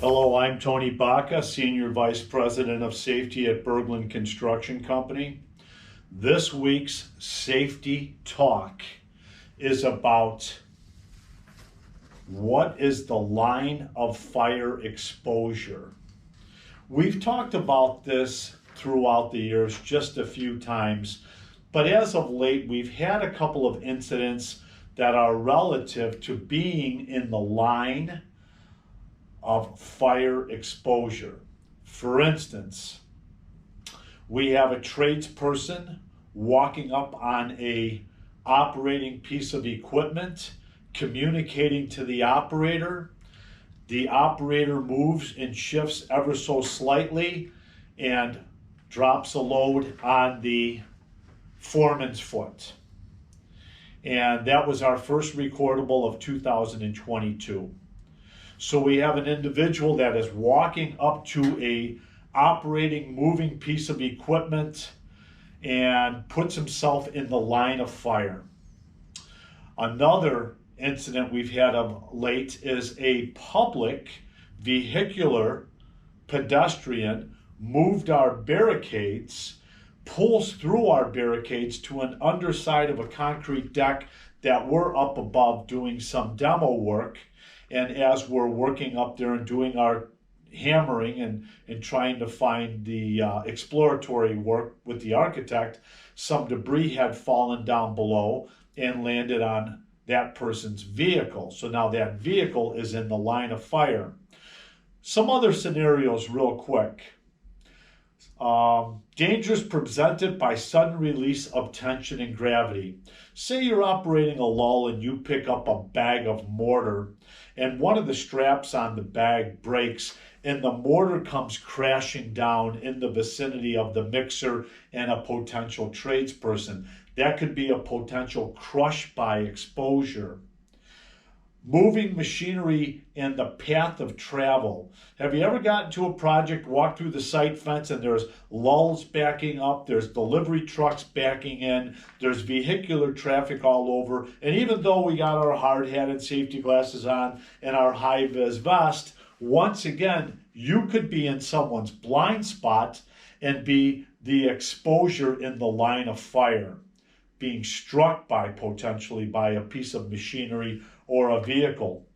Hello, I'm Tony Baca, Senior Vice President of Safety at Berglund Construction Company. This week's Safety Talk is about what is the line of fire exposure. We've talked about this throughout the years just a few times, but as of late we've had a couple of incidents that are relative to being in the line of fire exposure. For instance, we have a tradesperson walking up on a operating piece of equipment, communicating to the operator. The operator moves and shifts ever so slightly and drops a load on the foreman's foot. And that was our first recordable of 2022. So we have an individual that is walking up to a operating, moving piece of equipment and puts himself in the line of fire. Another incident we've had of late is a public vehicular pedestrian moved our barricades, pulls through our barricades to an underside of a concrete deck that we're up above doing some demo work. And as we're working up there and doing our hammering and trying to find the exploratory work with the architect, some debris had fallen down below and landed on that person's vehicle. So now that vehicle is in the line of fire. Some other scenarios real quick. Dangers presented by sudden release of tension and gravity. Say you're operating a lull and you pick up a bag of mortar and one of the straps on the bag breaks and the mortar comes crashing down in the vicinity of the mixer and a potential tradesperson. That could be a potential crush by exposure. Moving machinery in the path of travel. Have you ever gotten to a project, walked through the site fence, and there's lulls backing up, there's delivery trucks backing in, there's vehicular traffic all over, and even though we got our hard hat and safety glasses on and our high-vis vest, once again, you could be in someone's blind spot and be the exposure in the line of fire, being struck by potentially by a piece of machinery or a vehicle.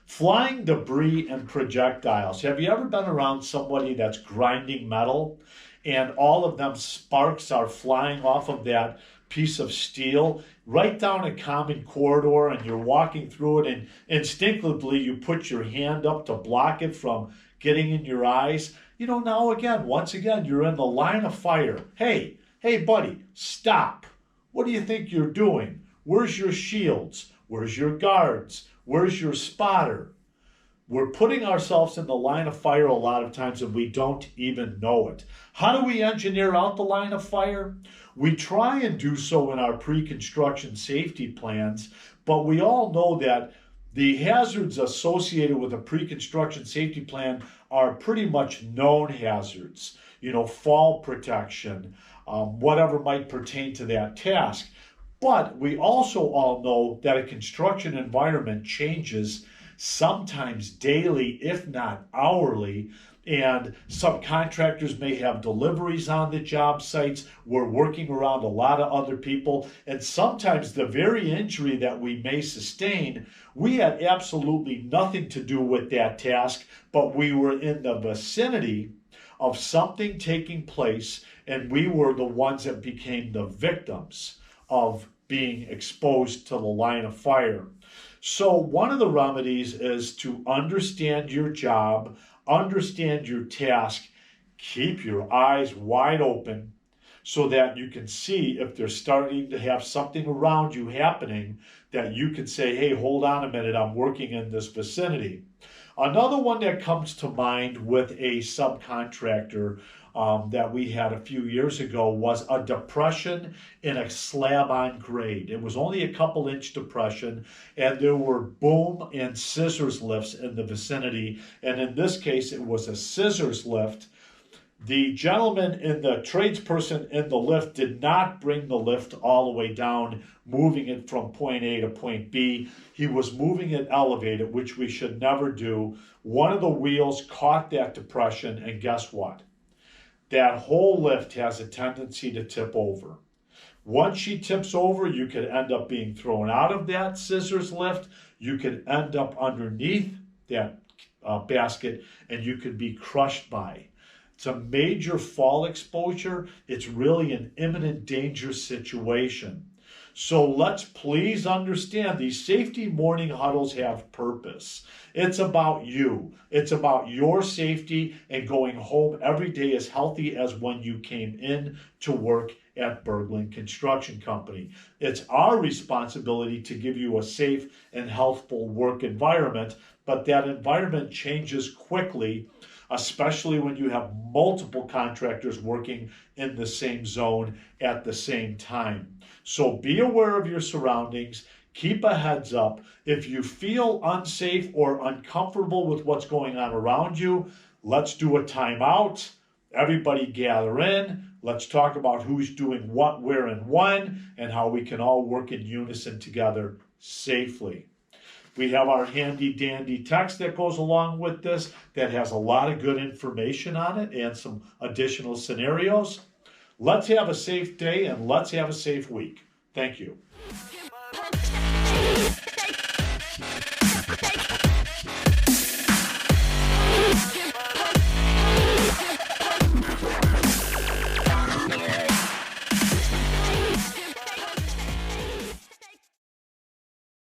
Flying debris and projectiles. Have you ever been around somebody that's grinding metal and all of them sparks are flying off of that piece of steel right down a common corridor and you're walking through it and instinctively you put your hand up to block it from getting in your eyes? You know, now again, once again, you're in the line of fire. Hey buddy, stop. What do you think you're doing? Where's your shields? Where's your guards? Where's your spotter? We're putting ourselves in the line of fire a lot of times and we don't even know it. How do we engineer out the line of fire? We try and do so in our pre-construction safety plans, but we all know that the hazards associated with a pre-construction safety plan are pretty much known hazards. You know, fall protection, whatever might pertain to that task. But we also all know that a construction environment changes sometimes daily, if not hourly, and subcontractors may have deliveries on the job sites. We're working around a lot of other people, and sometimes the very injury that we may sustain, we had absolutely nothing to do with that task, but we were in the vicinity of something taking place, and we were the ones that became the victims of being exposed to the line of fire. So one of the remedies is to understand your job, understand your task, keep your eyes wide open so that you can see if they're starting to have something around you happening that you can say, hey, hold on a minute, I'm working in this vicinity. Another one that comes to mind with a subcontractor that we had a few years ago was a depression in a slab on grade. It was only a couple inch depression and there were boom and scissors lifts in the vicinity. And in this case, it was a scissors lift The gentleman in the tradesperson in the lift did not bring the lift all the way down, moving it from point A to point B. He was moving it elevated, which we should never do. One of the wheels caught that depression, and guess what? That whole lift has a tendency to tip over. Once she tips over, you could end up being thrown out of that scissors lift. You could end up underneath that basket, and you could be crushed by. It's a major fall exposure. It's really an imminent danger situation. So let's please understand these safety morning huddles have purpose. It's about you. It's about your safety and going home every day as healthy as when you came in to work at Berglund Construction Company. It's our responsibility to give you a safe and healthful work environment, but that environment changes quickly, especially when you have multiple contractors working in the same zone at the same time. So be aware of your surroundings. Keep a heads up. If you feel unsafe or uncomfortable with what's going on around you, let's do a timeout. Everybody gather in. Let's talk about who's doing what, where, and when, and how we can all work in unison together safely. We have our handy dandy text that goes along with this that has a lot of good information on it and some additional scenarios. Let's have a safe day and let's have a safe week. Thank you.